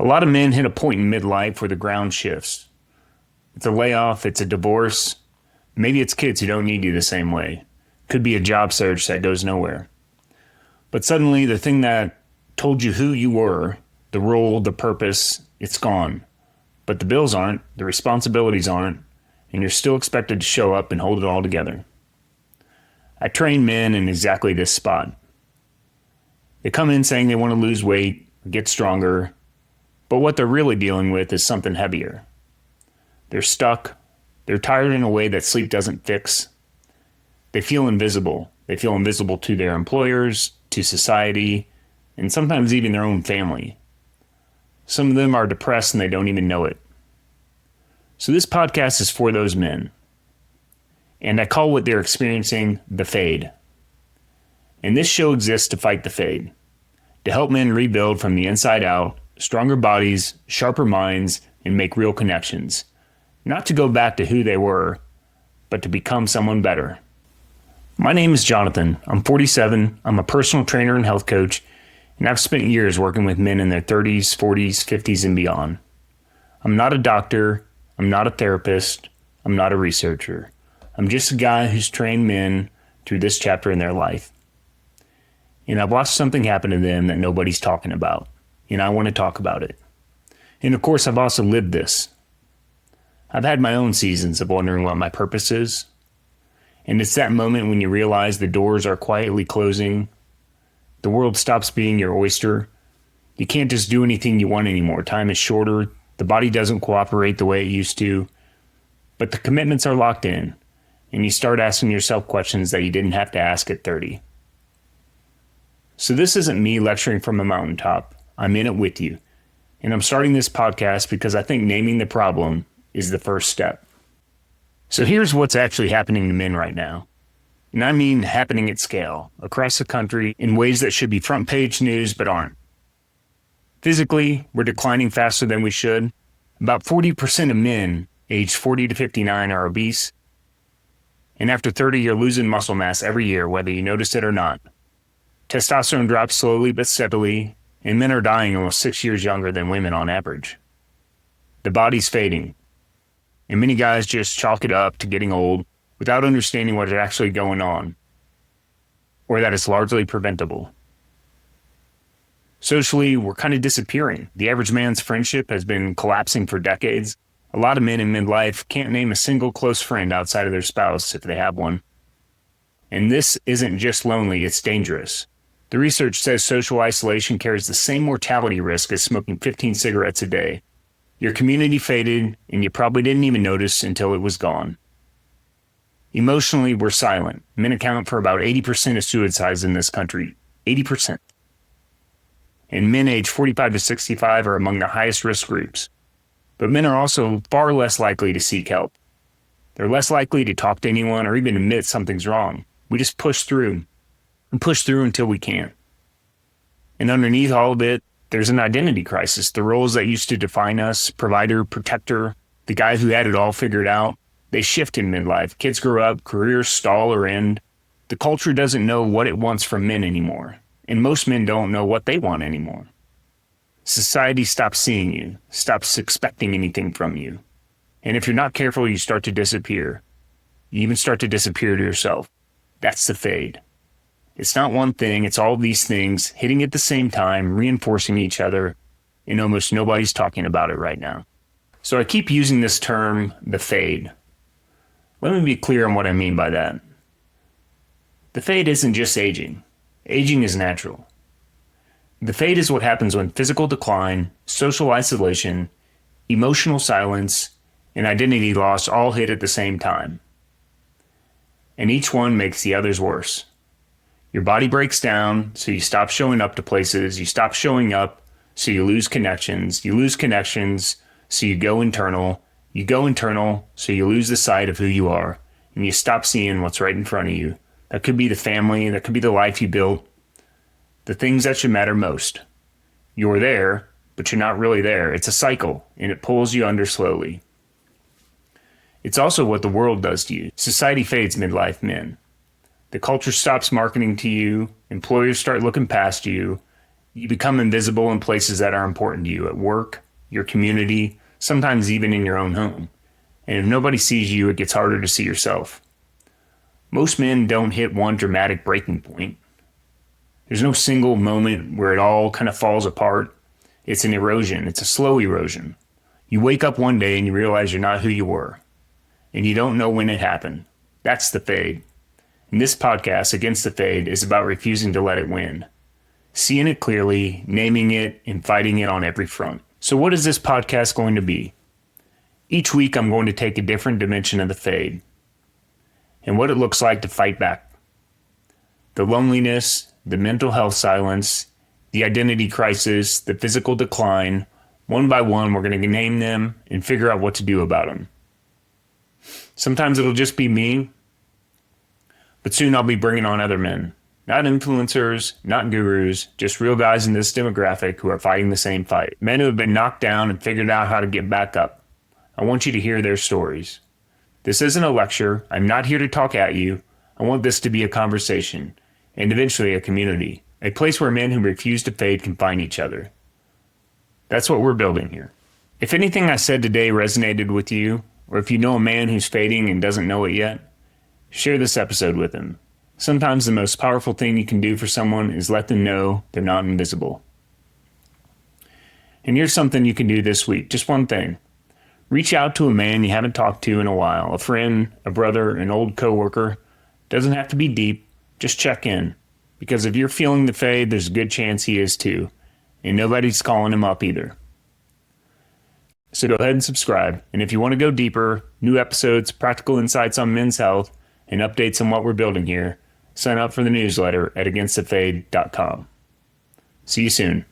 A lot of men hit a point in midlife where the ground shifts. It's a layoff, it's a divorce, maybe it's kids who don't need you the same way. Could be a job search that goes nowhere. But suddenly the thing that told you who you were, the role, the purpose, it's gone. But the bills aren't, the responsibilities aren't, and you're still expected to show up and hold it all together. I train men in exactly this spot. They come in saying they want to lose weight, get stronger, but what they're really dealing with is something heavier. They're stuck. They're tired in a way that sleep doesn't fix. They feel invisible. They feel invisible to their employers, to society, and sometimes even their own family. Some of them are depressed and they don't even know it. So this podcast is for those men. And I call what they're experiencing the fade. And this show exists to fight the fade, to help men rebuild from the inside out, stronger bodies, sharper minds, and make real connections. Not to go back to who they were, but to become someone better. My name is Jonathan. I'm 47. I'm a personal trainer and health coach, and I've spent years working with men in their 30s, 40s, 50s, and beyond. I'm not a doctor. I'm not a therapist. I'm not a researcher. I'm just a guy who's trained men through this chapter in their life. And I've watched something happen to them that nobody's talking about, and I want to talk about it. And of course, I've also lived this. I've had my own seasons of wondering what my purpose is. And it's that moment when you realize the doors are quietly closing. The world stops being your oyster. You can't just do anything you want anymore. Time is shorter. The body doesn't cooperate the way it used to. But the commitments are locked in. And you start asking yourself questions that you didn't have to ask at 30. So this isn't me lecturing from a mountaintop. I'm in it with you. And I'm starting this podcast because I think naming the problem is the first step. So here's what's actually happening to men right now. And I mean happening at scale, across the country, in ways that should be front page news but aren't. Physically, we're declining faster than we should. About 40% of men aged 40 to 59 are obese. And after 30, you're losing muscle mass every year, whether you notice it or not. Testosterone drops slowly but steadily, and men are dying almost 6 years younger than women on average. The body's fading. And many guys just chalk it up to getting old without understanding what is actually going on, or that it's largely preventable. Socially, we're kind of disappearing. The average man's friendship has been collapsing for decades. A lot of men in midlife can't name a single close friend outside of their spouse if they have one. And this isn't just lonely, it's dangerous. The research says social isolation carries the same mortality risk as smoking 15 cigarettes a day. Your community faded, and you probably didn't even notice until it was gone. Emotionally, we're silent. Men account for about 80% of suicides in this country. 80%. And men aged 45 to 65 are among the highest risk groups. But men are also far less likely to seek help. They're less likely to talk to anyone or even admit something's wrong. We just push through, and push through until we can't. And underneath all of it, there's an identity crisis. The roles that used to define us, provider, protector, the guy who had it all figured out, they shift in midlife. Kids grow up, careers stall or end. The culture doesn't know what it wants from men anymore. And most men don't know what they want anymore. Society stops seeing you, stops expecting anything from you. And if you're not careful, you start to disappear. You even start to disappear to yourself. That's the fade. It's not one thing, it's all these things hitting at the same time, reinforcing each other, and almost nobody's talking about it right now. So I keep using this term, the fade. Let me be clear on what I mean by that. The fade isn't just aging. Aging is natural. The fade is what happens when physical decline, social isolation, emotional silence, and identity loss all hit at the same time. And each one makes the others worse. Your body breaks down, so you stop showing up to places. You stop showing up, so you lose connections. You lose connections, so you go internal. You go internal, so you lose the sight of who you are, and you stop seeing what's right in front of you. That could be the family, that could be the life you built, the things that should matter most. You're there, but you're not really there. It's a cycle, and it pulls you under slowly. It's also what the world does to you. Society fades midlife men. The culture stops marketing to you, employers start looking past you, You become invisible in places that are important to you, at work, your community, sometimes even in your own home. And if nobody sees you, it gets harder to see yourself. Most men don't hit one dramatic breaking point. There's no single moment where it all kind of falls apart. It's an erosion. It's a slow erosion. You wake up one day and you realize you're not who you were. And you don't know when it happened. That's the fade. And this podcast, Against the Fade, is about refusing to let it win. Seeing it clearly, naming it, and fighting it on every front. So what is this podcast going to be? Each week I'm going to take a different dimension of the fade and what it looks like to fight back. The loneliness, the mental health silence, the identity crisis, the physical decline. One by one, we're going to name them and figure out what to do about them. Sometimes it'll just be me, but soon I'll be bringing on other men. Not influencers, not gurus, just real guys in this demographic who are fighting the same fight. Men who have been knocked down and figured out how to get back up. I want you to hear their stories. This isn't a lecture. I'm not here to talk at you. I want this to be a conversation, and eventually a community. A place where men who refuse to fade can find each other. That's what we're building here. If anything I said today resonated with you, or if you know a man who's fading and doesn't know it yet, share this episode with him. Sometimes the most powerful thing you can do for someone is let them know they're not invisible. And here's something you can do this week. Just one thing. Reach out to a man you haven't talked to in a while. A friend, a brother, an old coworker. Doesn't have to be deep. Just check in. Because if you're feeling the fade, there's a good chance he is too. And nobody's calling him up either. So go ahead and subscribe. And if you want to go deeper, new episodes, practical insights on men's health, and updates on what we're building here, sign up for the newsletter at againstthefade.com. See you soon.